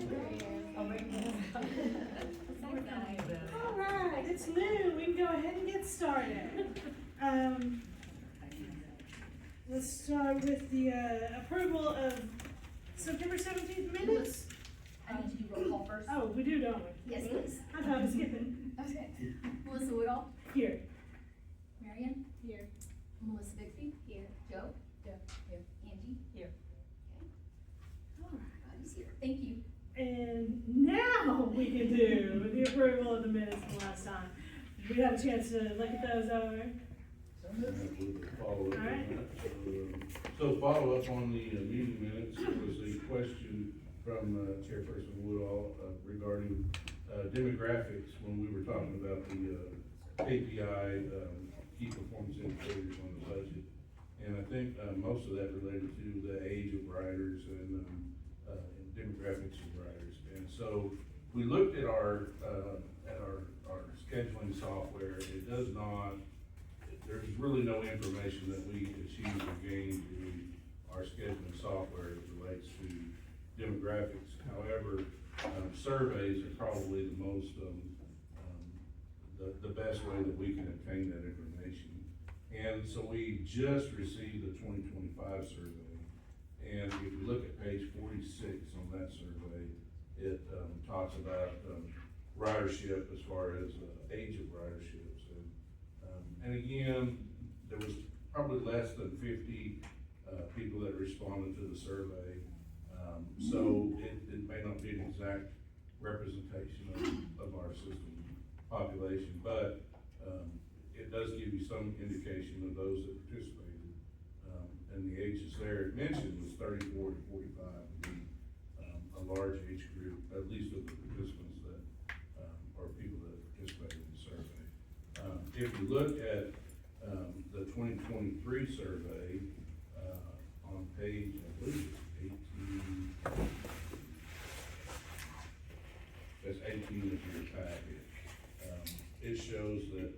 All right, it's noon, we can go ahead and get started. Let's start with the approval of September 17th minutes. I need you to roll call first. Oh, we do, don't we? Yes, please. I thought I was skipping. Okay. Melissa Woodall, Here. Marion. Here. Melissa Bixby. Here. Joe. Here. Angie. Here. Okay. All right, Bobby's here. Thank you. And now we can do the approval of the minutes from last time. We have a chance to look at those over. Follow up on Alright. that. So follow up on the meeting minutes, there was a question from Chairperson Woodall regarding demographics when we were talking about the KPI, key performance indicators on the budget. And I think most of that related to the age of riders and demographics of riders. And so we looked at our scheduling software. It does not, there's really no information that we achieved or gained through our scheduling software as it relates to demographics. However, surveys are probably the most, the best way that we can obtain that information. And so we just received the 2025 survey. And if you look at page 46 on that survey, it talks about ridership as far as age of riderships. And again, there was probably less than 50 people that responded to the survey. So it may not be an exact representation of our system population, but it does give you some indication of those that participated. And the ages there it mentioned was 34 to 45 would be a large age group, at least of the participants that, or people that participated in the survey. If you look at the 2023 survey, on page, I believe it's 18, that's 18 of your packet. It shows that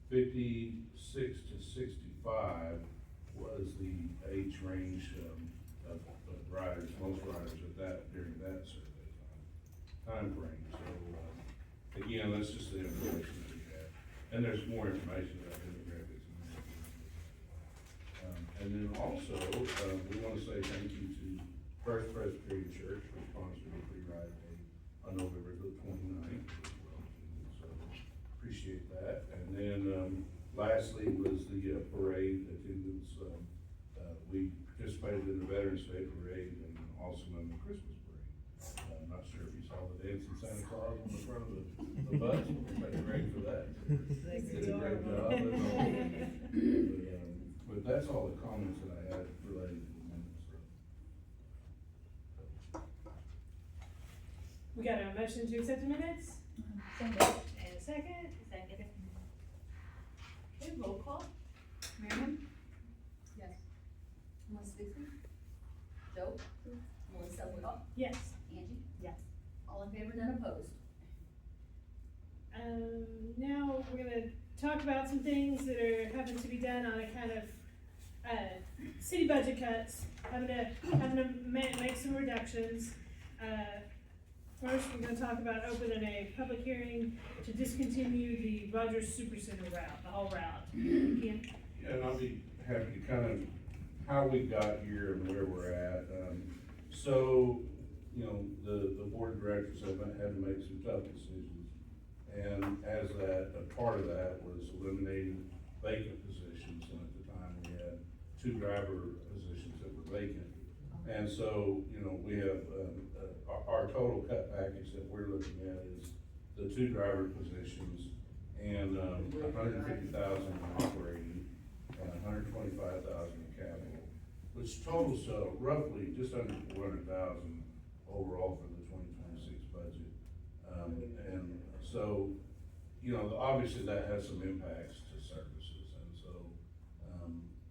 56 to 65 was the age range of riders, most riders at that, during that survey time frame. So, again, that's just the information that we have. And there's more information about demographics. And then also, we want to say thank you to First Presbyterian Church for sponsoring the free ride day on November the 29th as well. So, appreciate that. And then, lastly was the parade attendance. We participated in the Veterans Day parade and also in the Christmas parade. I'm not sure if you saw the dancing Santa Claus on the front of the bus. We'll take a break for that. Did a great job. But that's all the comments that I had related to the minutes. We got a motion to accept the minutes? So moved. And a second? Second. Okay, roll call. Marion. Yes. Melissa Bixby. Joe. Melissa Woodall. Yes. Angie. Yes. All in favor, none opposed. Now we're gonna talk about some things that are having to be done on a kind of, city budget cuts, having to make some reductions. First, we're gonna talk about opening a public hearing to discontinue the Rogers Supercenter route, the whole route. Ken? Yeah, and I'll be happy to kind of how we got here and where we're at. So, you know, the board of directors have had to make some tough decisions. And as that, a part of that was eliminating vacant positions. And at the time, we had 2 driver positions that were vacant. And so, you know, we have, our total cut package that we're looking at is the 2 driver positions and, 150,000 in operating and 125,000 in capital, which totals, roughly just under 400,000 overall for the 2026 budget. And so, you know, obviously that has some impacts to services. And so,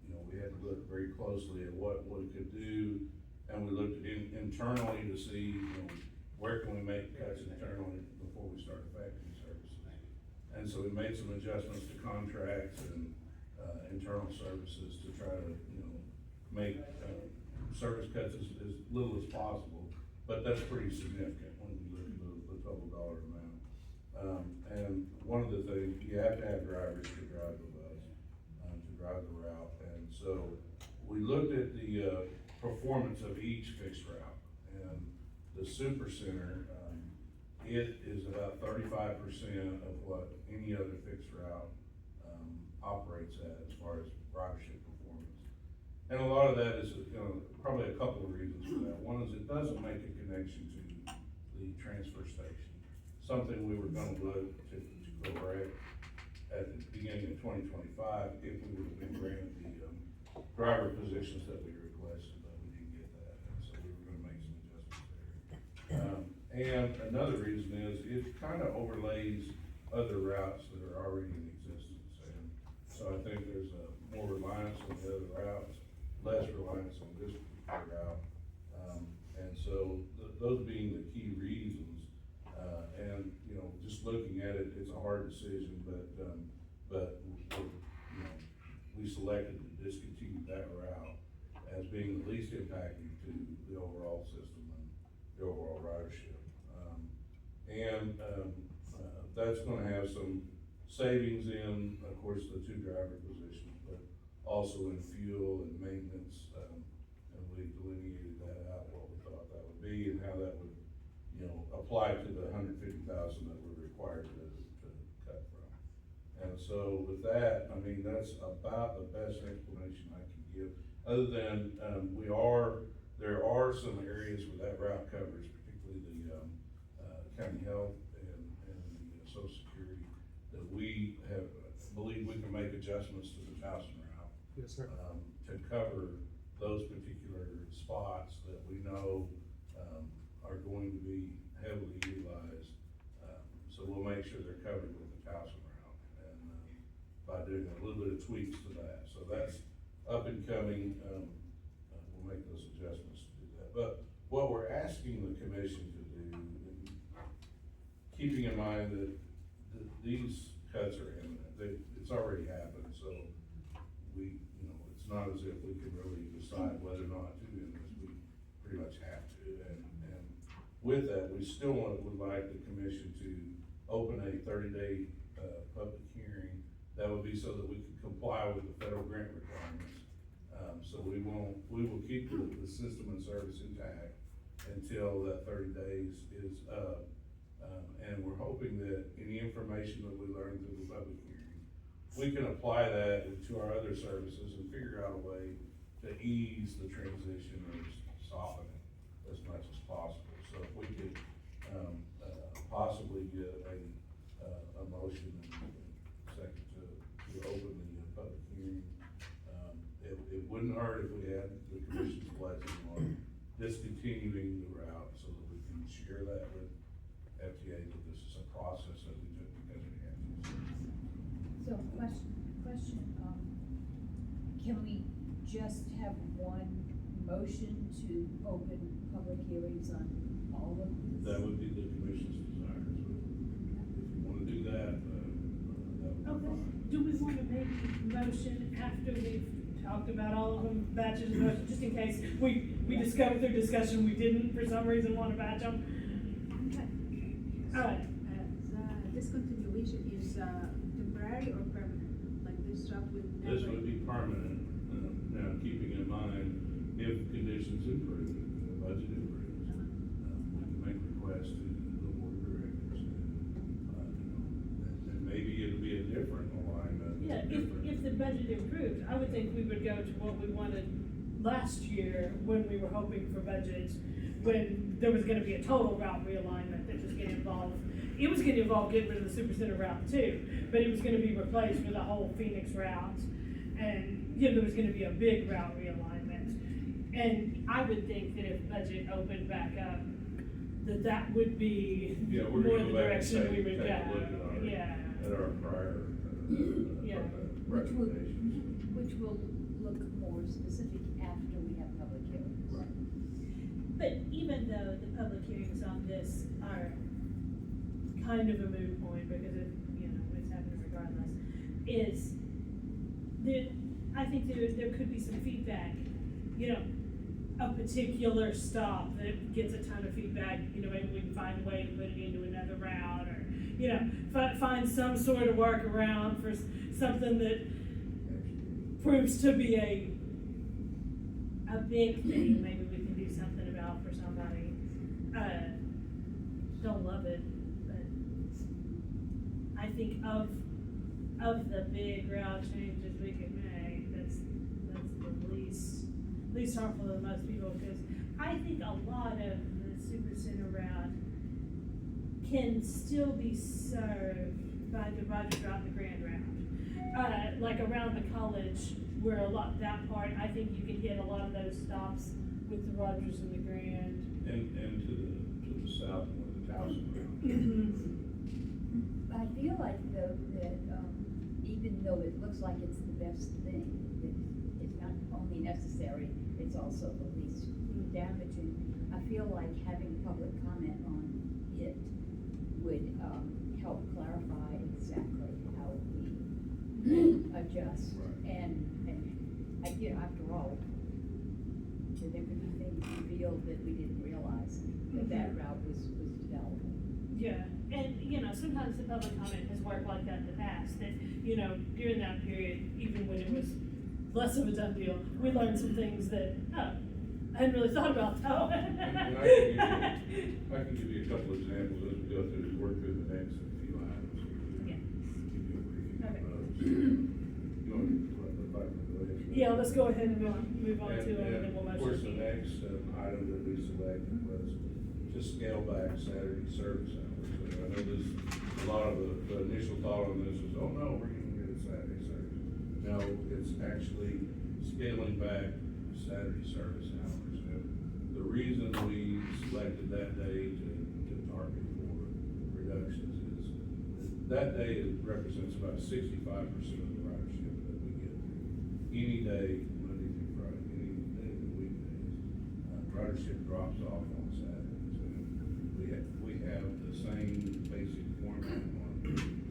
you know, we had to look very closely at what we could do. And we looked internally to see, you know, where can we make cuts internally before we start affecting services. And so we made some adjustments to contracts and, internal services to try to, you know, make, service cuts as little as possible. but that's pretty significant when you look at the total dollar amount. And one of the things, you have to have drivers to drive the bus, to drive the route. And so we looked at the, performance of each fixed route. And the super center, it is about 35% of what any other fixed route, operates at as far as ridership performance. And a lot of that is, probably a couple of reasons for that. One is it doesn't make a connection to the transfer station. Something we were gonna look to correct at the beginning of 2025 if we would have been granted the, driver positions that we requested, but we didn't get that. And so we were gonna make some adjustments there. And another reason is it kind of overlays other routes that are already in existence. And so I think there's more reliance on the other routes, less reliance on this particular route. And so those being the key reasons, and, just looking at it, it's a hard decision, but we selected to discontinue that route as being the least impacting to the overall system and the overall ridership. That's gonna have some savings in, of course, the 2 driver positions, but also in fuel and maintenance, and we delineated that out, what we thought that would be and how that would, apply to the $150,000 that we're required to cut from. And so with that, I mean, that's about the best explanation I can give, other than, there are some areas where that route covers, particularly the, county health and the social security, that we believe we can make adjustments to the Towson route. Yes, sir. To cover those particular spots that we know, are going to be heavily utilized. So we'll make sure they're covered with the Towson route, and, by doing a little bit of tweaks to that. So that's up and coming, we'll make those adjustments to do that. But what we're asking the commission to do, and keeping in mind that these cuts are imminent, it's already happened, so we, it's not as if we can really decide whether or not to do this, we pretty much have to. And with that, we still would like the commission to open a 30-day, public hearing. That would be so that we can comply with the federal grant requirements. So we will keep the system and service intact until that 30 days is up. And we're hoping that any information that we learn through the public hearing, we can apply that to our other services and figure out a way to ease the transition or soften it as much as possible. So if we could, possibly get a motion and second to open the public hearing, it wouldn't hurt if we had the commission's blessing on discontinuing the route so that we can share that with FTA, that this is a process that we took because we had to. So question, can we just have one motion to open public hearings on all of these? That would be the commission's desire. So if you wanna do that, that would be Okay, fine. do we want to make a motion after we've talked about all of them, batches of motions, just in case we discovered through discussion we didn't for some reason want to batch them? Alright. Discontinuation is temporary or permanent, like this route would never. This would be permanent, now keeping in mind, if conditions improve, the budget improves, we can make requests to the board of directors. And maybe it'll be a different alignment. Yeah, if the budget improved, I would think we would go to what we wanted last year when we were hoping for budgets, when there was gonna be a total route realignment that was gonna involve, it was gonna involve getting rid of the Supercenter route too, but it was gonna be replaced with a whole Phoenix route, and, there was gonna be a big route realignment. And I would think that if budget opened back up, that would be Yeah, more we're gonna the go back and direction we take would a go, look yeah. at our prior, Yeah. recommendations. Which will look more specific after we have public hearings. But even though the public hearings on this are kind of a moot point, because it's happening regardless, I think there could be some feedback, a particular stop that gets a ton of feedback, you know, maybe we can find a way to put it into another route, or, you know, find some sort of workaround for something that proves to be a big thing, maybe we can do something about for somebody. Don't love it, but I think of the big route changes we could make, that's the least harmful to most people, because I think a lot of the Supercenter route can still be served by the Rogers route and the Grand route. Like around the college, where that part, I think you could hit a lot of those stops with the Rogers and the Grand. And to the south, where the Towson route. I feel like though that, even though it looks like it's the best thing, that it's not only necessary, it's also the least damaging. I feel like having public comment on it would, help clarify exactly how we adjust. Right. And, you know, after all, there could be things revealed that we didn't realize, that route was developing. Yeah, and, you know, sometimes the public comment has worked like that in the past, that, you know, during that period, even when it was less of a done deal, we learned some things that, I hadn't really thought about though. And I can give you a couple examples as we go through, work through the next few items. Yeah. Give you a preview Okay. of those. You want to, go ahead? Yeah, let's go ahead and move on to it, and then we'll Of course, the motion. next item that we selected was to scale back Saturday service hours. And I know this, a lot of the initial thought on this was, oh no, we're gonna get a Saturday service. No, it's actually scaling back Saturday service hours. And the reason we selected that day to target for reductions is that day it represents about 65% of the ridership that we get any day, Monday through Friday, any day of the weekdays. Ridership drops off on Saturdays. And we have the same basic format on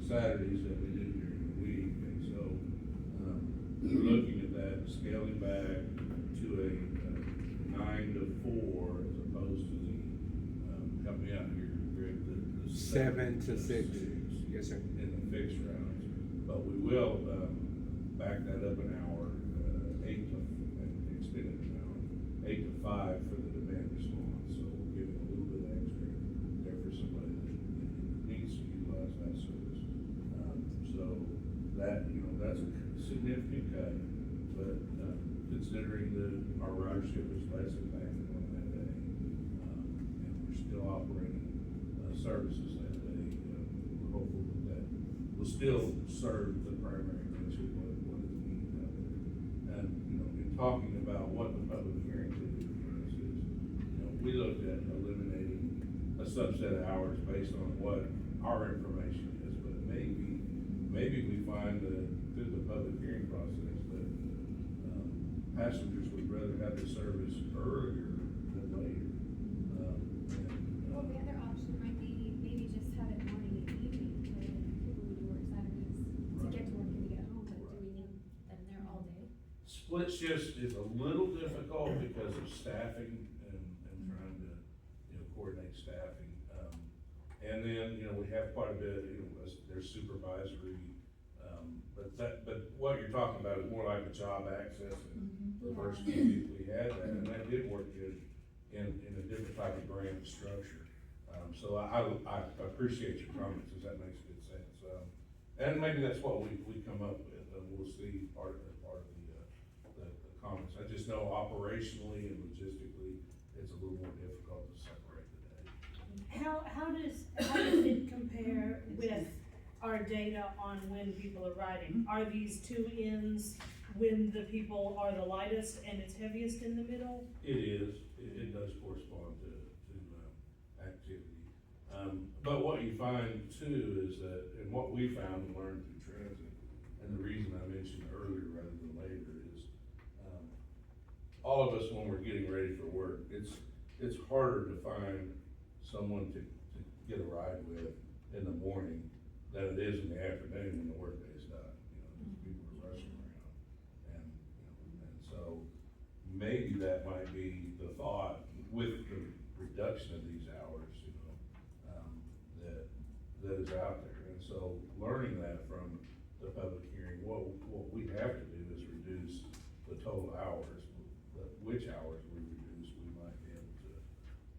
Saturdays that we do during the week. And so, we're looking at that, scaling back to a 9 to 4 as opposed to the, help me out here, Greg, the 7 to 6. Yes, sir. in the fixed routes. But we will, back that up an hour, 8 to, and extend it an hour, 8 to 5 for the demand response. So we'll give it a little bit extra there for somebody that needs to utilize that service. So that, you know, that's a significant cut, but, considering that our ridership is less impacted on that day, and we're still operating, services that day, we're hopeful that will still serve the primary mission, what is needed out there. And, you know, in talking about what the public hearing could do for us is, you know, we looked at eliminating a subset of hours based on what our information is, but maybe we find that through the public hearing process that, passengers would rather have the service earlier than later. Well, the other option might be maybe just have it morning and evening, for people who do work Saturdays to get to work and to get home, but do we need them there all day? Split shifts is a little difficult because of staffing and trying to, you know, coordinate staffing. And then, you know, we have quite a bit, you know, there's supervisory, but what you're talking about is more like a job access. And the first few weeks we had that, and that did work good in a different type of grant structure. So I appreciate your comments, as that makes good sense. And maybe that's what we come up with, and we'll see part of the comments. I just know operationally and logistically, it's a little more difficult to separate the day. How does it compare with our data on when people are riding? Are these two ends when the people are the lightest and it's heaviest in the middle? It is, it does correspond to activity. But what you find too is that, and what we found and learned through transit, and the reason I mentioned earlier rather than later is, all of us, when we're getting ready for work, it's harder to find someone to get a ride with in the morning than it is in the afternoon when the workday is done, you know, because people are rushing around. And, you know, and so maybe that might be the thought with the reduction of these hours, you know, that is out there. And so learning that from the public hearing, what we have to do is reduce the total hours. But which hours we reduce, we might be able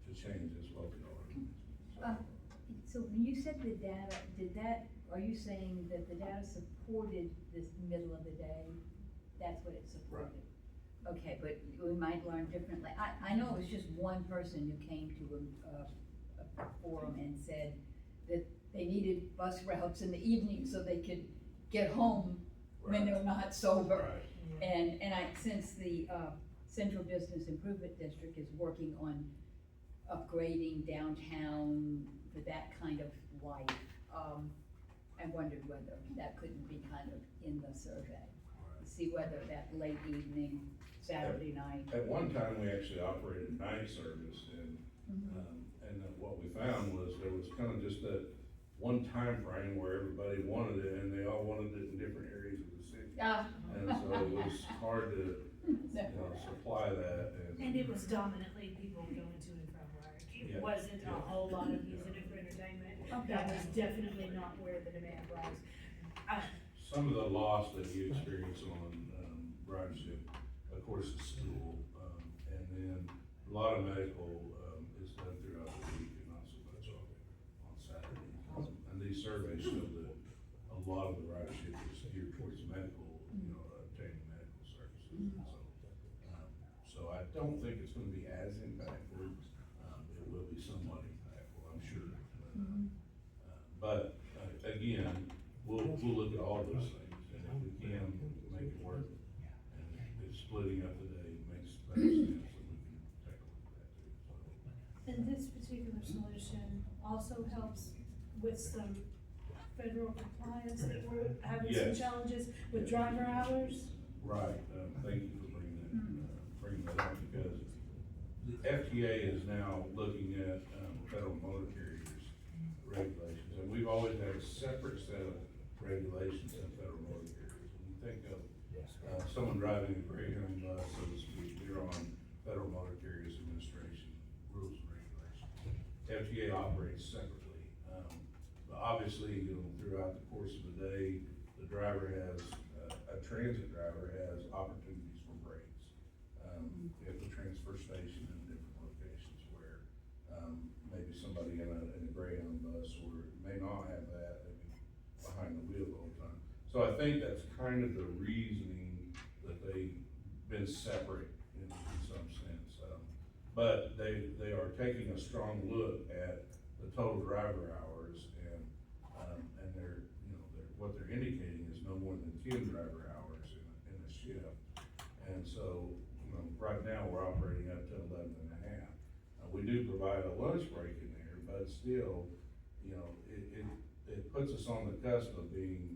to change this local ordinance. So when you said the data, are you saying that the data supported this middle of the day? That's what it supported? Okay, but we might learn differently. I know it was just one person who came to a forum and said that they needed bus routes in the evening so they could get home when they're not sober. Right. And since the, Central Business Improvement District is working on upgrading downtown for that kind of life, I wondered whether that couldn't be kind of in the survey. See whether that late evening, Saturday night. At one time, we actually operated night service, and what we found was there was kind of just that one time frame where everybody wanted it, and they all wanted it in different areas of the city. And so it was hard to, supply that, And it was dominantly people going to and from work. Yeah. It wasn't a whole lot of using it for entertainment. That was definitely not where the demand was. Some of the loss that you experience on, ridership, of course, is school, and then a lot of medical, is done throughout the week and not so much on Saturdays. And these surveys show that a lot of the ridership is geared towards medical, obtaining medical services. So I don't think it's gonna be as impactful, it will be somewhat impactful, I'm sure. But, again, we'll look at all those things, and if we can make it work, and if splitting up the day makes better sense, then we can take a look at that too, so. And this particular solution also helps with some federal compliance that we're having some Yes. challenges with driver hours. Right, thank you for bringing that up, because the FTA is now looking at, federal motor carriers regulations, and we've always had a separate set of regulations than federal motor carriers. When you think of, someone driving a Greyhound bus, so to speak, they're on Federal Motor Carriers Administration rules and regulations. FTA operates separately, but obviously, throughout the course of the day, the driver has, a transit driver has opportunities for breaks. At the transfer station in different locations where, maybe somebody in a Greyhound bus or may not have that, they'd be behind the wheel all the time. So I think that's kind of the reasoning that they've been separate in some sense. But they are taking a strong look at the total driver hours, and what they're indicating is no more than 10 driver hours in a shift. And so, right now, we're operating up to 11 and a half. We do provide a lunch break in there, but still, it puts us on the cusp of being,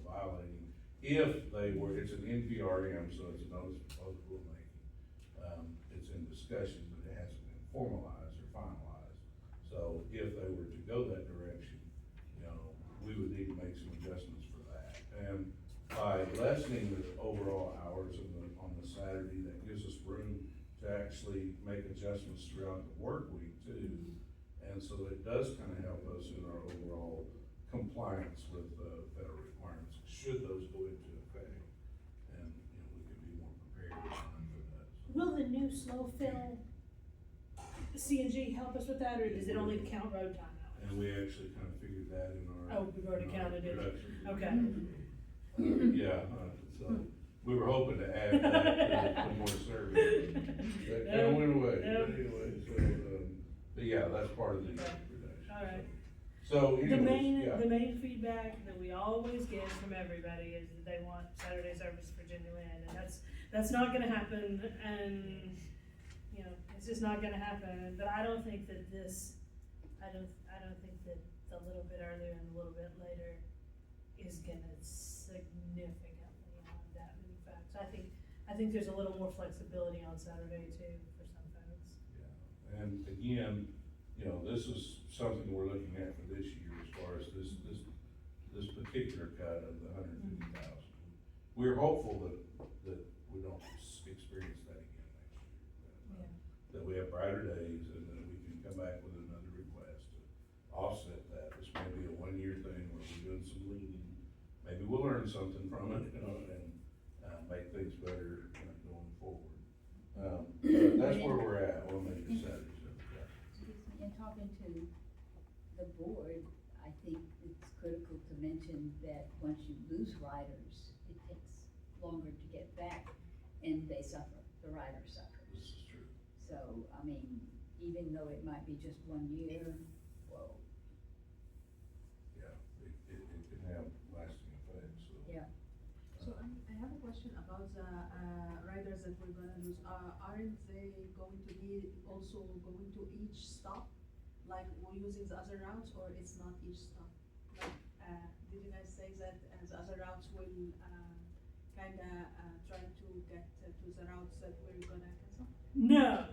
violating. If they were, it's an NPRM, so it's a notice of proposed rulemaking. It's in discussion, but it hasn't been formalized or finalized. So if they were to go that direction, we would need to make some adjustments for that. And by lessening the overall hours on the Saturday, that gives us room to actually make adjustments throughout the work week too. And so it does kind of help us in our overall compliance with federal requirements, should those go into effect. And, we can be more prepared for that. Will the new slow fill CNG help us with that, or does it only count road time hours? And we actually kind of figured that in our. Oh, we've already in our counted it. production. Okay. So we were hoping to add that to more service. That kind of went away, Yep. but anyway, but yeah, that's part of the reduction. All right. So The anyways, the main feedback that we always get from everybody is that they want Saturday service Virginia Lynn, and that's not gonna happen, and, it's just not gonna happen, but I don't think that I don't think that the little bit earlier and a little bit later is gonna significantly have that many facts. I think there's a little more flexibility on Saturday too, for some folks. yeah, and again, this is something we're looking at for this year as far as this particular cut of the 150,000. We're hopeful that we don't experience that again. that's where we're at, we'll make it Saturday. In talking to the board, I think it's critical to mention that once you lose riders, it takes longer to get back, and they suffer, the riders suffer. This is true. So, I mean, even though it might be just 1 year, whoa, Yeah, it can have lasting effects, so. yeah. So I have a question about the riders that we're gonna lose. Aren't they going to be also going to each stop? Like we're using the other routes, or it's not each stop? Like, did you guys say that the other routes will kinda try to get to the routes that we're gonna cancel? No,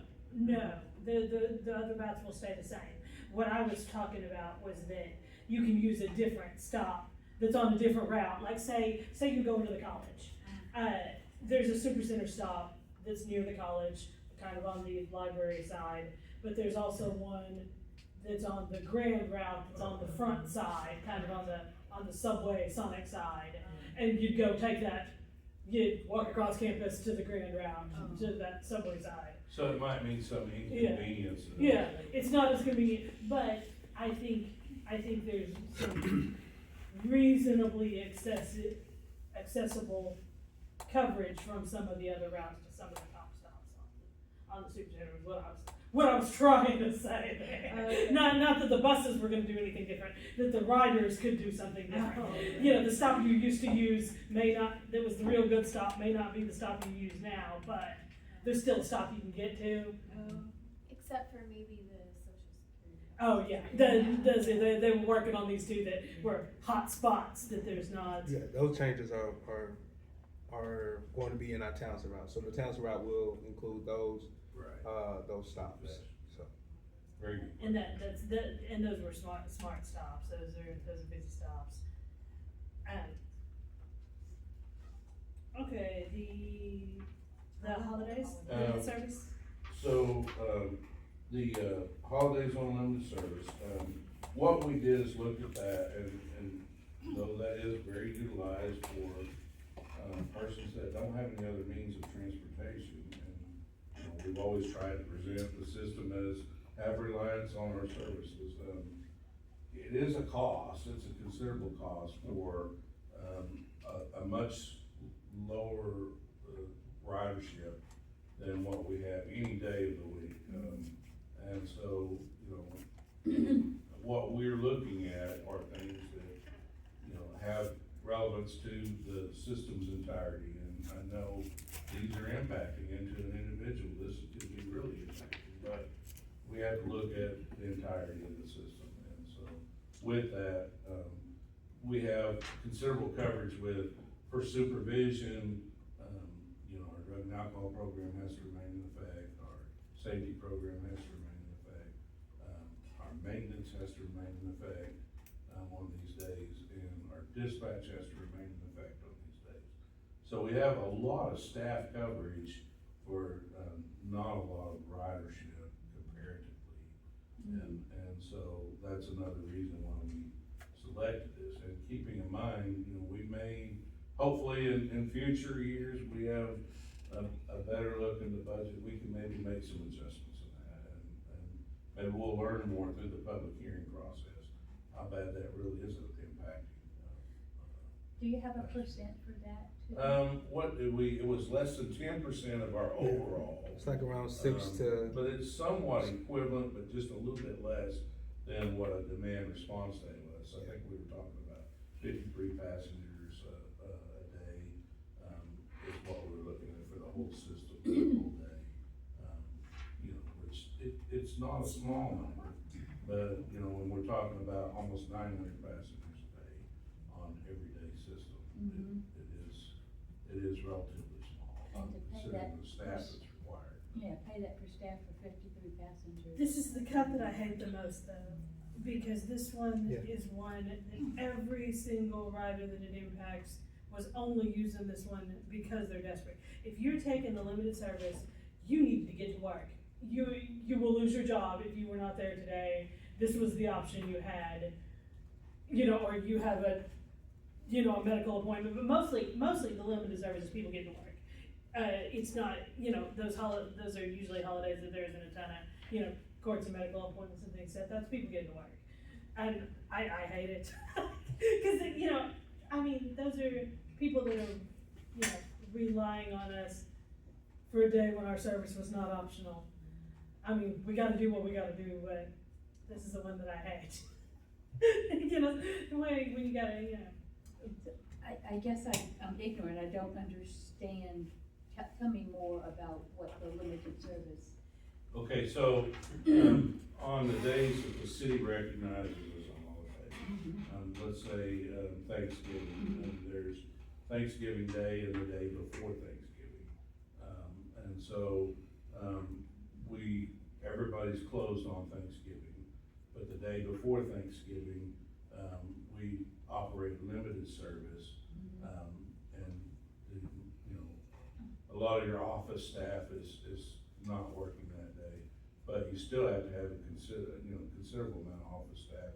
the other routes will stay the same. What I was talking about was that you can use a different stop that's on a different route, like say you're going to the college. There's a supercenter stop that's near the college, kind of on the library side, but there's also one that's on the Grand route, that's on the front side, kind of on the subway Sonic side. And you'd go take that, you'd walk across campus to the Grand route, to that subway side. So it might mean some inconvenience. Yeah, it's not as convenient, but I think there's some reasonably accessible coverage from some of the other routes to some of the top stops on the supercenter is what I was trying to say there. Not that the buses were gonna do anything different, that the riders could do something different. You know, the stop you used to use that was the real good stop, may not be the stop you use now, but there's still a stop you can get to. Except for maybe the social security. Oh, yeah, they were working on these two that were hot spots, that there's not. Yeah, those changes are going to be in our Townsend route. So the Townsend route will include those stops. Yes. So Very good. And and those were smart stops, those are busy stops. Okay, the holidays, service? So, the holidays on limited service, what we did is look at that, and though that is very utilized for, persons that don't have any other means of transportation, and, you know, we've always tried to present the system as have reliance on our services. It is a cost, it's a considerable cost for, a much lower ridership than what we have any day of the week. And so, you know, what we're looking at are things that, you know, have relevance to the system's entirety. And I know these are impacting into an individual, this could be really impacting, but we have to look at the entirety of the system. And so with that, we have considerable coverage for supervision. You know, our drug and alcohol program has to remain in effect, our safety program has to remain in effect, our maintenance has to remain in effect, on these days, and our dispatch has to remain in effect on these days. So we have a lot of staff coverage for, not a lot of ridership comparatively. And so that's another reason why we selected this, and keeping in mind, you know, we may, hopefully in future years, we have a better look in the budget, we can maybe make some adjustments in that, and maybe we'll learn more through the public hearing process, how bad that really is impacting. Do you have a percent for that too? What did it was less than 10% of our overall. it's like around 6 to. But it's somewhat equivalent, but just a little bit less than what a demand response day was. I think we were talking about 53 passengers a day, is what we were looking at for the whole system, for the whole day. You know, which it's not a small number, but, you know, when we're talking about almost 900 passengers a day on everyday system, it is relatively small, And to pay considering that the staff that's required. Yeah, pay that per staff for 53 passengers. This is the cut that I hate the most though, because this one Yeah. is one that every single rider that it impacts was only using this one because they're desperate. If you're taking the limited service, you need to get to work. You will lose your job if you were not there today. This was the option you had, you know, or you have a medical appointment, but mostly the limited service is people getting to work. it's not, those are usually holidays that there isn't a ton of, courts and medical appointments and things, that's people getting to work. And I hate it, cause those are people that are, relying on us for a day when our service was not optional. I mean, we gotta do what we gotta do, but this is the one that I hate. The way when you gotta, I guess I'm ignorant, I don't understand, tell me more about what the limited service. Okay, so, on the days that the city recognizes as a holiday, let's say, Thanksgiving, and there's Thanksgiving Day and the day before Thanksgiving. And so, everybody's closed on Thanksgiving, but the day before Thanksgiving, we operate limited service. And, a lot of your office staff is not working that day, but you still have to have a considerable amount of office staff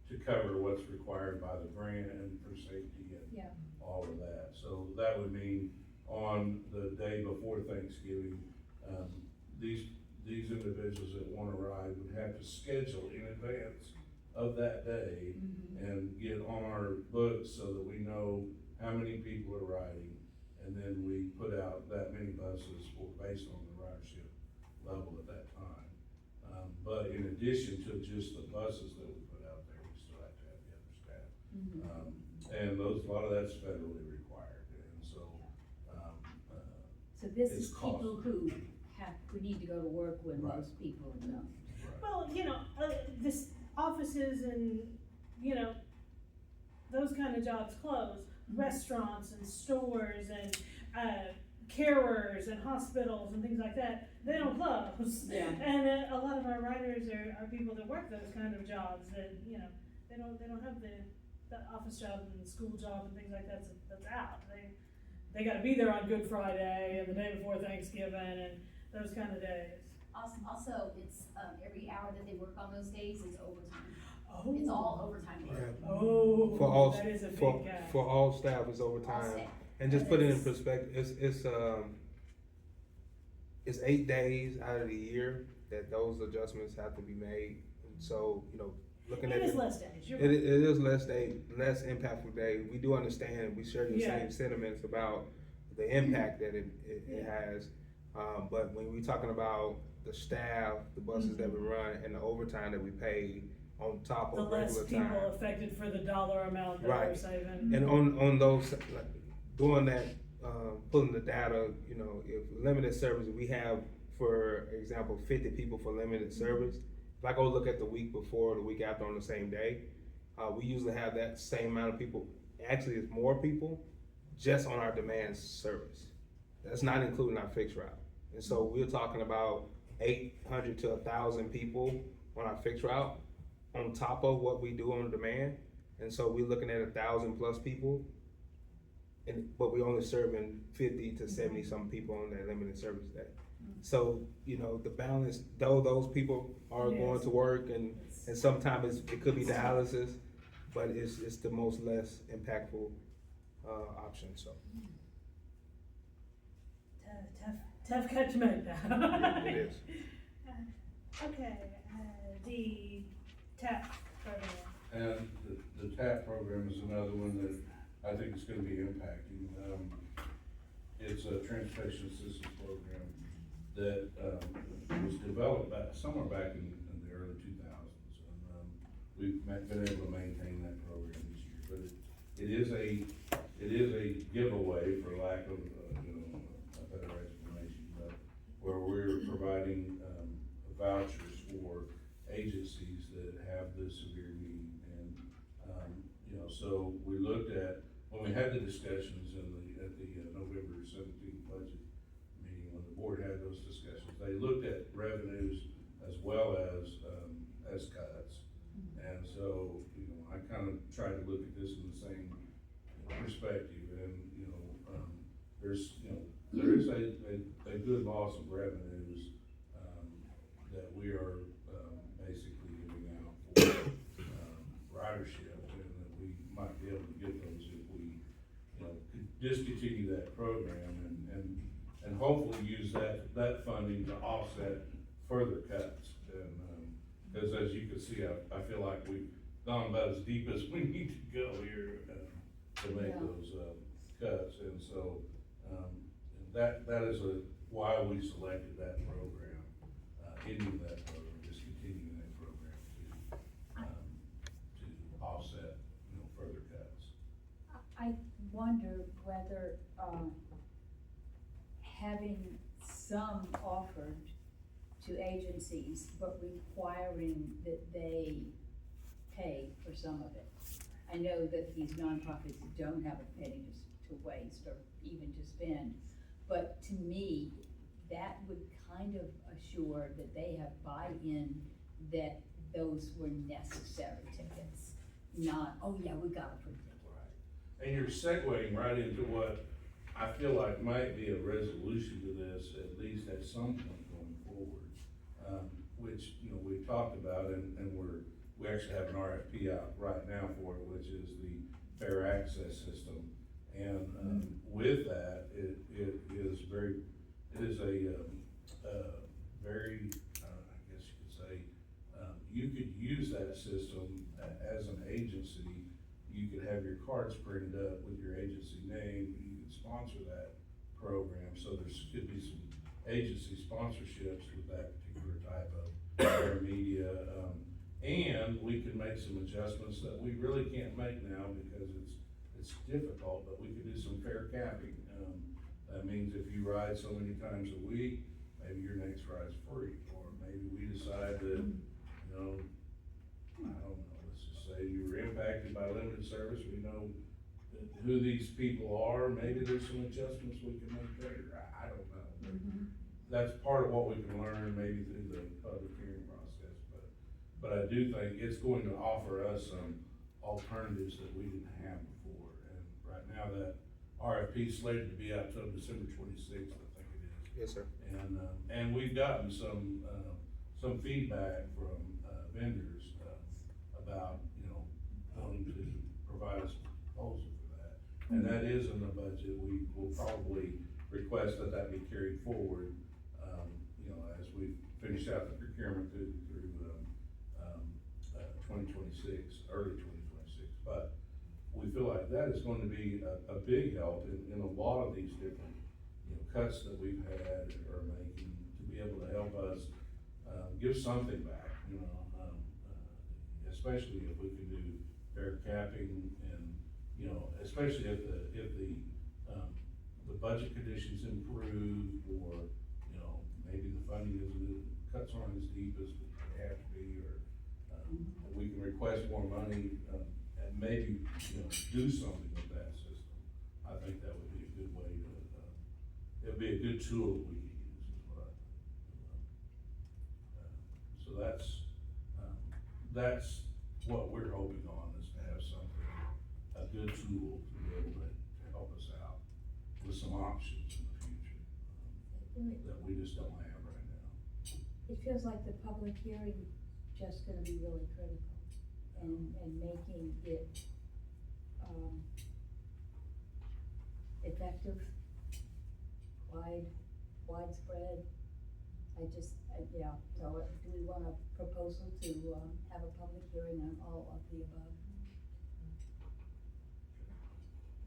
to cover what's required by the grant and for safety and Yeah. all of that. So that would mean on the day before Thanksgiving, these individuals that wanna ride would have to schedule in advance of that day and get on our books so that we know how many people are riding. And then we put out that many buses based on the ridership level at that time. But in addition to just the buses that we put out there, we still have to have the other staff. And a lot of that's federally required, and so, So this It's is people costly. who need to go to work when Right. most people don't. well, this offices and, those kind of jobs close. Restaurants and stores and, carers and hospitals and things like that, they don't close. Yeah. And a lot of our riders are people that work those kind of jobs that, they don't have the office job and the school job and things like that's out. They gotta be there on Good Friday and the day before Thanksgiving and those kind of days. Also, it's, every hour that they work on those days is overtime. Oh. It's all overtime work. Oh, For all, that is a big for, gap. for all staff, it's All overtime. staff. And just put it in perspective, it's 8 days out of the year that those adjustments have to be made. And so, looking at It is it, less days, you're it right. is less impactful day. We do understand, we share the Yeah. same sentiments about the impact that it has. But when we're talking about the staff, the buses that we run, and the overtime that we pay on top The of less regular people time. affected for the dollar amount that we're Right. saving. And on those, like, doing that, pulling the data, if limited service, we have, for example, 50 people for limited service. If I go look at the week before, the week after on the same day, we usually have that same amount of people. Actually, it's more people just on our demand service. That's not including our fixed route. And so we're talking about 800 to 1,000 people on our fixed route on top of what we do on demand. And so we're looking at 1,000 plus people. But we're only serving 50 to 70 some people on that limited service day. So, the balance, though those people are going Yes. to work and sometimes it could be dialysis, but it's the most less impactful, option, so. Tough cut to make that. It is. Okay, the TAP program. And the TAP program is another one that I think is gonna be impacting. It's a transportation assistance program that, was developed somewhere back in the early 2000s. And, we've been able to maintain that program this year, but it is a giveaway, for lack of, a better explanation, but where we're providing, vouchers for agencies that have the severe need. And, so we looked at, when we had the discussions at the November 17th budget meeting, when the board had those discussions, they looked at revenues as well as cuts. And so, I kind of tried to look at this in the same perspective, and, there is a good loss of revenues, that we are, basically giving out for, ridership, and that we might be able to get those if we, could discontinue that program and and hopefully use that funding to offset further cuts. And, cause as you can see, I feel like we've gone about as deep as we need to go here, to make Yeah. those, cuts. And so, that is why we selected that program, ending that program, discontinuing that program to offset, further cuts. I wonder whether, having some offered to agencies, but requiring that they pay for some of it. I know that these nonprofits don't have a penny to waste or even to spend, but to me, that would kind of assure that they have buy-in that those were necessary tickets, not, oh yeah, we got a free ticket. And you're segueing right into what I feel like might be a resolution to this, at least at some point going forward. Which, we've talked about and we actually have an RFP out right now for it, which is the fair access system. And, with that, it is a very, I guess you could say, you could use that system as an agency. You could have your cards printed up with your agency name, you could sponsor that program, so could be some agency sponsorships with that particular type of media. And we can make some adjustments that we really can't make now because it's difficult, but we could do some fair capping. That means if you ride so many times a week, maybe your next ride's free, or maybe we decide that, I don't know, let's just say you were impacted by limited service, we know who these people are, maybe there's some adjustments we can make there, I don't know. That's part of what we can learn maybe through the public hearing process, but I do think it's going to offer us some alternatives that we didn't have before. And right now that RFP is slated to be out till December 26th, I think it is. Yes, sir. And we've gotten some feedback from, vendors, about, wanting to provide us a proposal for that. And that is in the budget. We will probably request that be carried forward, as we finish out the procurement through 2026, early 2026. But we feel like that is going to be a big help in a lot of these different, cuts that we've had or making, to be able to help us, give something back, especially if we can do fair capping and, especially if the budget conditions improve, or, maybe the funding cuts aren't as deep as they have to be, or, we can request more money, and maybe, do something with that system. I think that would be a good way to, it'd be a good tool that we can use, is what I think. So that's what we're hoping on, is to have something, a good tool to be able to help us out with some options in the future, that we just don't have right now. It feels like the public hearing just gonna be really critical, and making it, effective, widespread. Yeah, so do we want a proposal to, have a public hearing on all of the above?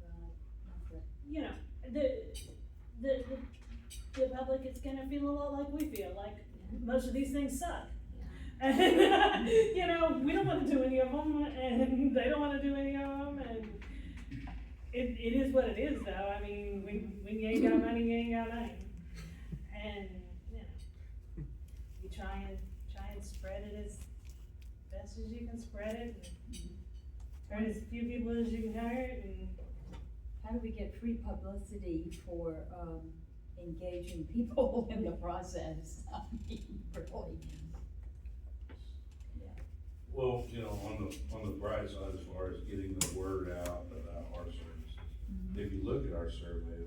Right, okay. The public is gonna feel a lot like we feel, like most of these things suck. And, we don't wanna do any of them, and they don't wanna do any of them, and it is what it is, though. I mean, when you ain't got money, you ain't got nothing. And, you try and spread it as best as you can spread it, and turn as few people as you can hire, and How do we get free publicity for, engaging people in the process? I mean, really. Well, on the bright side, as far as getting the word out about our services, if you look at our survey,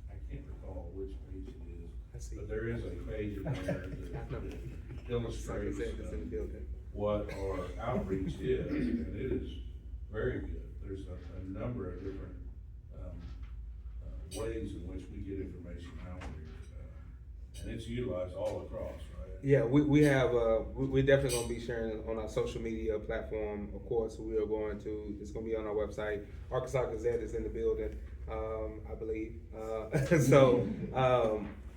I can't recall which page it is, I see. but there is a page in there that illustrates It's in the building. what our outreach is, and it is very good. There's a number of different ways in which we get information out there. And it's utilized all across, right? Yeah, we have, we're definitely gonna be sharing on our social media platform. Of course, we are going to, it's gonna be on our website. Arkansas Gazette is in the building, I believe. So,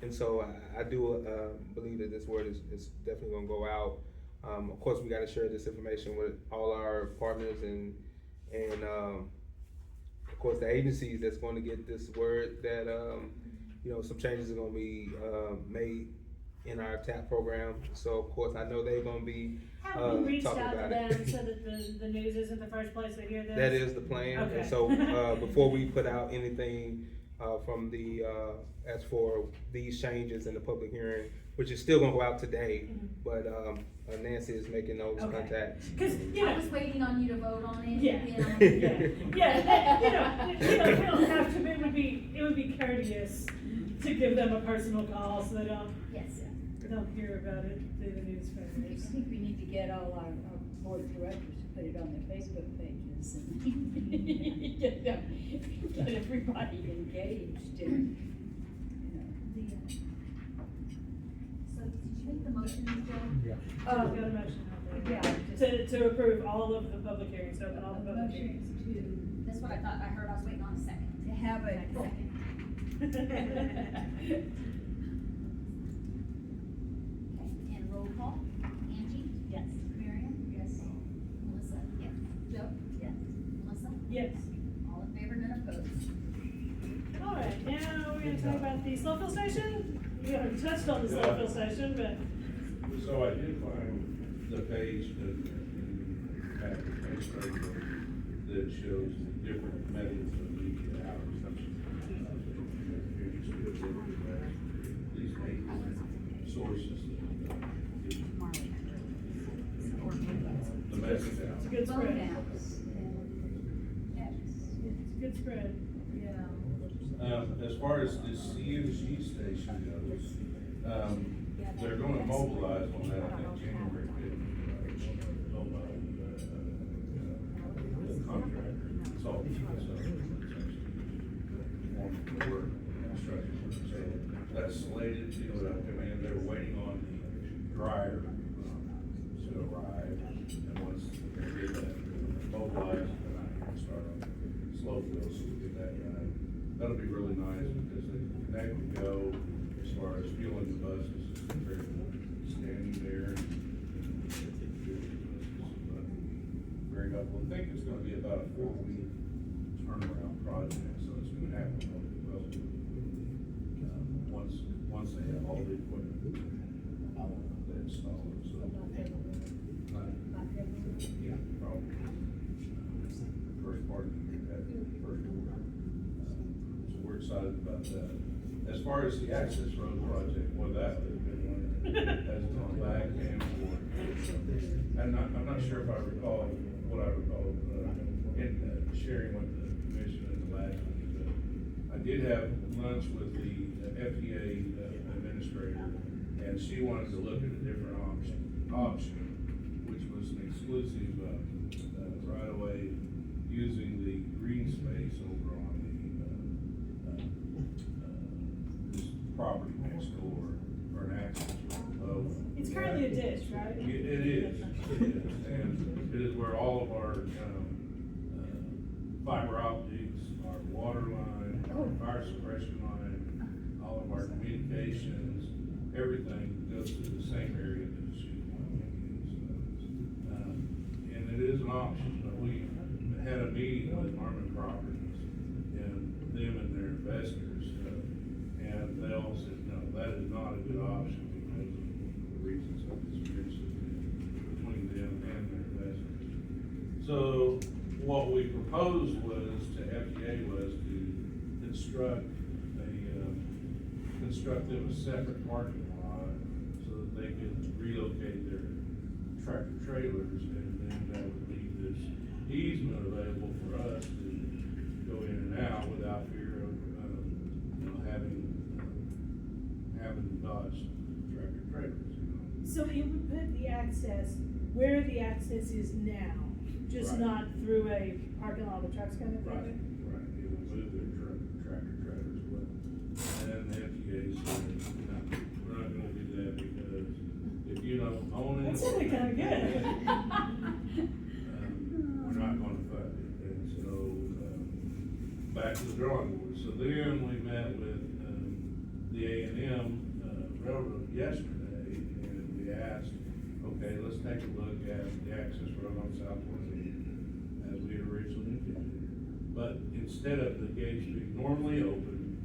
and so I do, believe that this word is definitely gonna go out. Of course, we gotta share this information with all our partners and, of course, the agencies that's gonna get this word that, you know, some changes are gonna be, made in our TAP program. So of course, I know they're gonna be, Have we reached talking out to about them it. so that the news isn't the first place they hear this? That is the plan. Okay. And so, before we put out anything, from the, as for these changes in the public hearing, which is still gonna go out today, Mhm. but, Nancy is making those Okay. contacts. Cause, you I know, was waiting on you to vote on it. Yeah. you know. yeah, we don't have to, it would be courteous to give them a personal call so they don't hear about it through the I newspapers. think we need to get all our board of directors to put it on their Facebook pages and get everybody engaged and, you know. So did you make the motion, Joe? Got a motion out there. Yeah, To approve all of the public hearings, open all the a public hearings. motion That's what I thought, I heard, I was waiting on a second. to have a. Second. Okay, and roll call, Angie? Yes. Miriam? Yes. Melissa? Yes. Joe? Yes. Melissa? Yes. All in favor, none opposed? All right, now we're gonna talk about the slow fill station. We haven't touched on the slow fill station, but So I did find the page that, at the page that shows the different methods of leaking out. These eight sources that get the message out. it's a good Phone spread. apps and apps. It's a good spread. Yeah. As far as the CNG station goes, they're gonna mobilize on that, I think, January fifth. The contractor, consultant, perform work, construction work. So that's slated to, come in, they're waiting on the dryer, to arrive. And once they get that mobilized, start on slow fill, so we get that done. That'll be really nice because that would go as far as fueling the buses, they're standing there. Very helpful. I think it's gonna be about a 4-week turnaround project, so it's gonna happen really well. Once they have all the equipment, they install it, so. Yeah, probably. First part of the year, that first quarter. So we're excited about that. As far as the access road project, well, that has been one that has gone back and forth. I'm not sure if I recall what I recall, in sharing with the commission in the last week, but I did have lunch with the FDA administrator, and she wanted to look at a different option, which was an exclusive, right away using the green space over on this property next door for an access road. It's currently a ditch, right? It is, and it is where all of our, fiber optics, our water line, our fire suppression line, all of our communications, everything goes through the same area that the city wanted to use. And it is an option, but we had a meeting with Marmon Properties and them and their investors, and they all said, no, that is not a good option because of the reasons I just mentioned between them and their investors. So what we proposed was to FDA was to construct them a separate parking lot so that they could relocate their tractor trailers, and then that would leave this easement available for us to go in and out without fear of, having Dodge tractor trailers, So it would put the access where the access is now, just Right. not through a parking lot with trucks coming through? Right, it will move their tractor trailers gates there. We're not gonna do that because if you don't own it. That sounded kinda good. We're not gonna fund it, and so, back to the drawing board. So then we met with, the A&M, Railroad yesterday, and we asked, okay, let's take a look at the access road on South 28, as we had originally intended. But instead of the gates being normally open,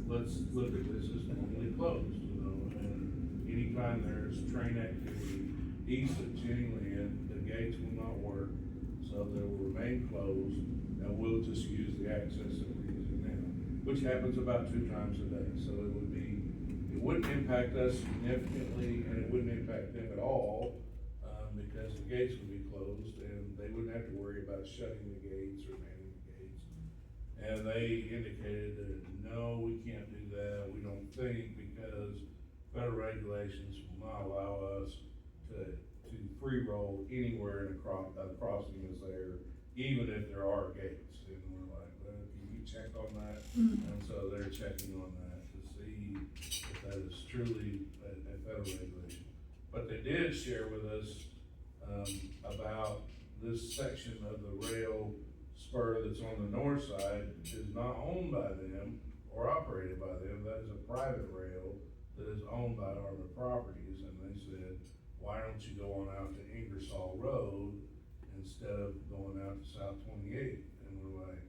let's look at this as normally closed, you know, and anytime there's train activity east of Jenny Lynn, the gates will not work, so they will remain closed, and we'll just use the access that we're using now, which happens about 2 times a day, so it wouldn't impact us significantly, and it wouldn't impact them at all, because the gates would be closed, and they wouldn't have to worry about shutting the gates or manning the gates. And they indicated that, no, we can't do that, we don't think, because federal regulations will not allow us to free roll anywhere in a crossing is there, even if there are gates. And we're like, well, can you check on that? And so they're checking on that to see if that is truly a federal regulation. But they did share with us, about this section of the rail spur that's on the north side is not owned by them or operated by them. That is a private rail that is owned by Armour Properties, and they said, why don't you go on out to Ingersoll Road instead of going out to South 28? And we're like,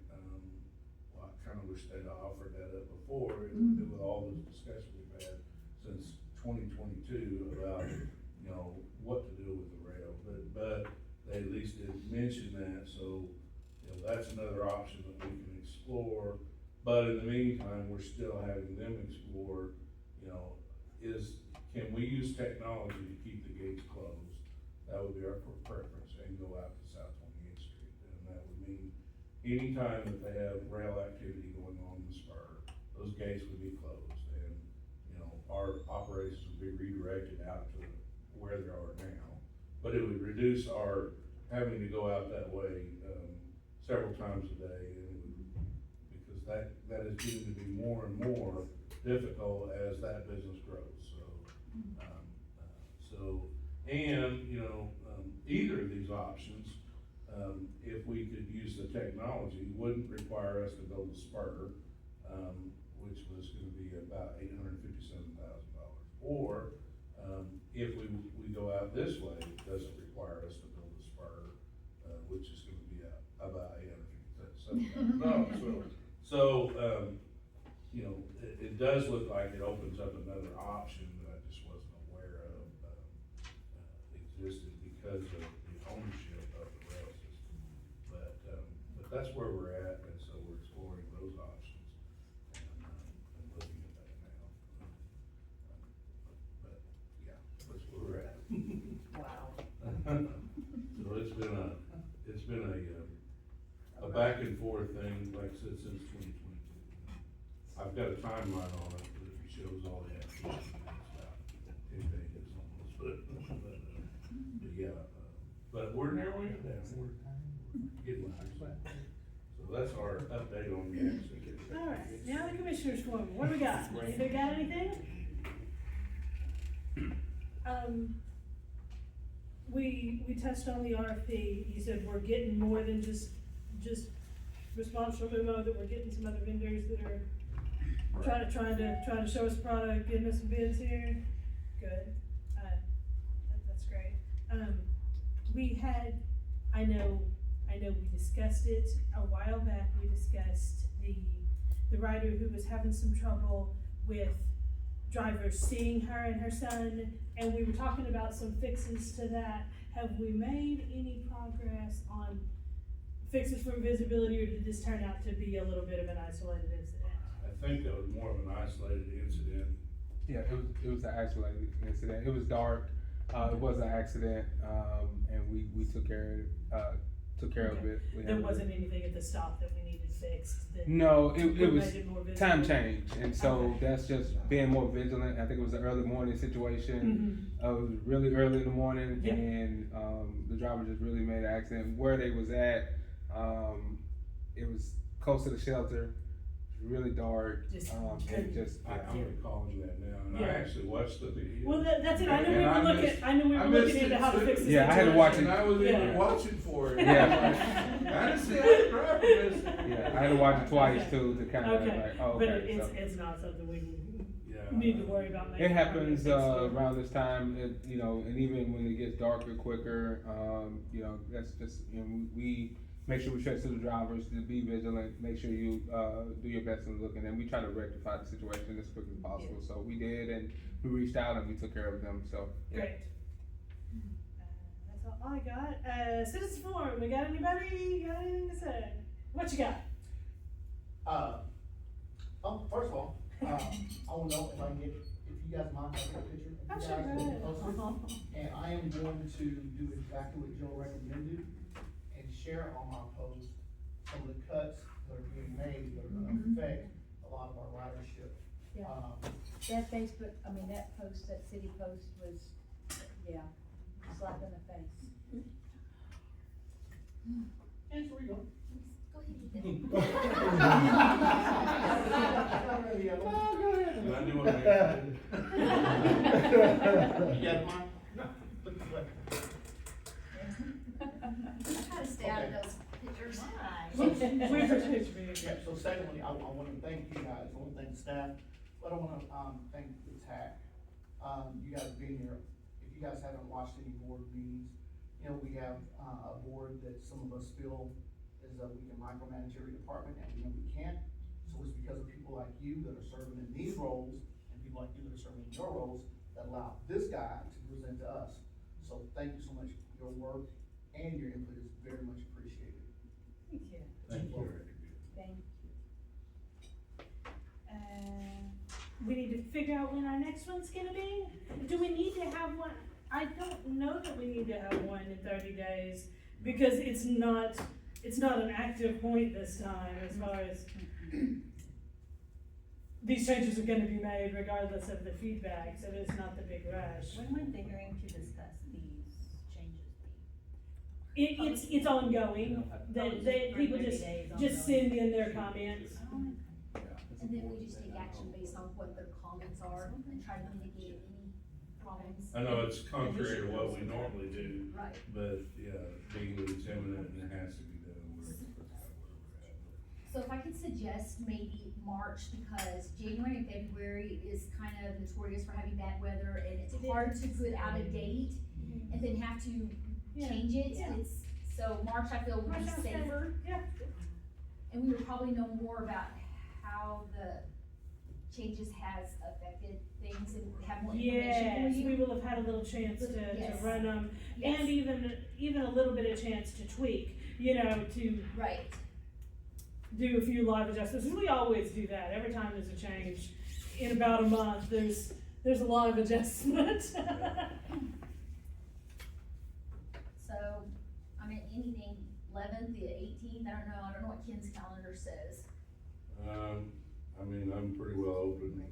well, I kinda wish they'd offered that up before, with all this discussion we've had since 2022 about, you know, what to do with the rail, but they at least did mention that, so, you know, that's another option that we can explore. But in the meantime, we're still having them explore, you know, can we use technology to keep the gates closed? That would be our preference, and go out to South 28th Street, and that would mean anytime that they have rail activity going on in the spur, those gates would be closed, and, you know, our operations would be redirected out to where they are now. But it would reduce our having to go out that way, several times a day, and it would, because that is getting to be more and more difficult as that business grows, and, you know, either of these options, if we could use the technology, wouldn't require us to build a spur, which was gonna be about $857,000. Or, if we go out this way, it doesn't require us to build a spur, which is gonna be about $857,000. So, you know, it does look like it opens up another option that I just wasn't aware of, existed because of the ownership of the rail system. But that's where we're at, and so we're exploring those options, and looking at that now. But, yeah, that's where we're at. Wow. So it's been a back and forth thing, like I said, since 2022. I've got a timeline on it that shows all the activity, it's about 10 pages almost, but yeah, but we're narrowing it down, we're getting there. So that's our update on the accident. All right, now the commissioners forum, what do we got? Anybody got anything? We touched on the RFP, you said we're getting more than just response from MO, that we're getting some other vendors that are trying to show us product, getting us some bids here. Good, that's great. I know we discussed it a while back, we discussed the rider who was having some trouble with drivers seeing her and her son, and we were talking about some fixes to that. Have we made any progress on fixes for visibility, or did this turn out to be a little bit of an isolated incident? I think that was more of an isolated incident. Yeah, it was an isolated incident. It was dark. It was an accident, and we took care of it. There wasn't anything at the stop that we needed fixed? That No, it would was make it more visible? time change, and so Okay. that's just being more vigilant. I think it was an early morning situation. It was really early in the morning, Yeah. and the driver just really made an accident. Where they was at, it was close to the shelter, really dark, Just and couldn't- just, I'm gonna call him that now, and I Yeah. actually watched the video. Well, that's it, I knew we And were I looking, missed- I knew we I were missed looking into it how to too. fix this. Yeah, I had to watch And I was even Yeah. watching for it. Yeah. I didn't see that driver missed it. yeah, I had to watch it twice Okay. too, to kind of Okay, like, oh, but okay, so. it's not something we Yeah. need to worry about making. It happens, permanent fix. around this time, you know, and even when it gets darker quicker, you know, that's just, you know, we make sure we stress to the drivers to be vigilant, make sure you, do your best in looking, and we try to rectify the situation as quick as possible, so we did, and we reached out and we took care of them, so. yeah. Great. That's all I got. Citizen forum, we got anybody, got anything to say? What you got? First of all, I wanna know if I can get, if you guys mind, if I get a picture of Oh, you sure, guys go with ahead. the poster. And I am going to do exactly what Joe recommended and share on my post some of the cuts that are being made that are gonna affect a lot of our ridership. Yeah. That Facebook, I mean, that post, that city post was, yeah, slap in the face. And so we go. Go ahead. And I knew what I had. You got mine? No. Look this way. Try to stay out of those pictures. We appreciate you being Yeah, here. so secondly, I wanna thank you guys, I wanna thank staff, but I wanna, thank the TAC. You guys being here, if you guys haven't watched any board meetings, you know, we have, a board that some of us feel is that we can micromanage every department, and we know we can't. So it's because of people like you that are serving in these roles, and people like you that are serving in your roles, that allow this guy to present to us. So thank you so much, your work and your input is very much appreciated. Thank you. Thank you. Thank you. We need to figure out when our next one's gonna be. Do we need to have one? I don't know that we need to have one in 30 days, because it's not an active point this time as far as these changes are gonna be made regardless of the feedback, so it's not the big rush. When would they going to discuss these changes It's ongoing, that people 30 just days send in their comments. And then we just take action based on what their comments are and try to mitigate any problems. I know it's contrary to what we normally do, Right. but yeah, being lieutenant and it has to be done. So if I could suggest maybe March, because January and February is kind of notorious for having bad weather, and it's hard to put out a date and then have to Yeah. change it. Yeah. So March I feel would March be sounds good. safer. Yeah. And we would probably know more about how the changes has affected things and have more information for Yes, you. we will have had a little chance to Yes. run them, Yes. and even a little bit of chance to tweak, to Right, do a few live adjustments, and we always do that, every time there's a change, in about a month, there's a live adjustment. so, I mean, anything 11th, the 18th, I don't know what Ken's calendar says. I mean, I'm pretty well open.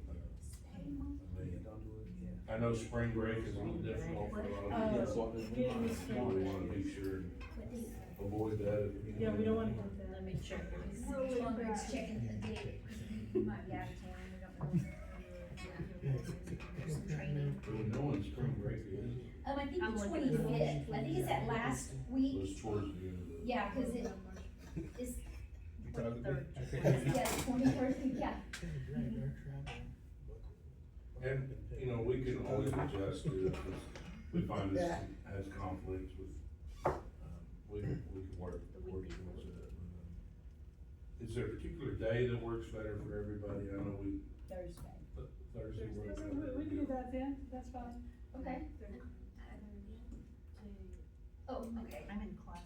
I know spring break is a little difficult for a lot of people. Getting the We spring. wanna be sure to What day? avoid that. Yeah, we don't wanna get that. Let me check. It's checking the date, you might be out of town, we don't know. There's some training. Do we know when spring break is? I think I'm the looking at the 25th, I think it's that last week, It was towards the end of the. yeah, cause it's, Third. yeah, 21st, yeah. And, you know, we can always adjust it if we find this has conflicts with, we can work towards it. Is there a particular day that works better for everybody? I know Thursday. Thursday works We better. can do that then, that's fine. Okay. Oh, okay. I'm in class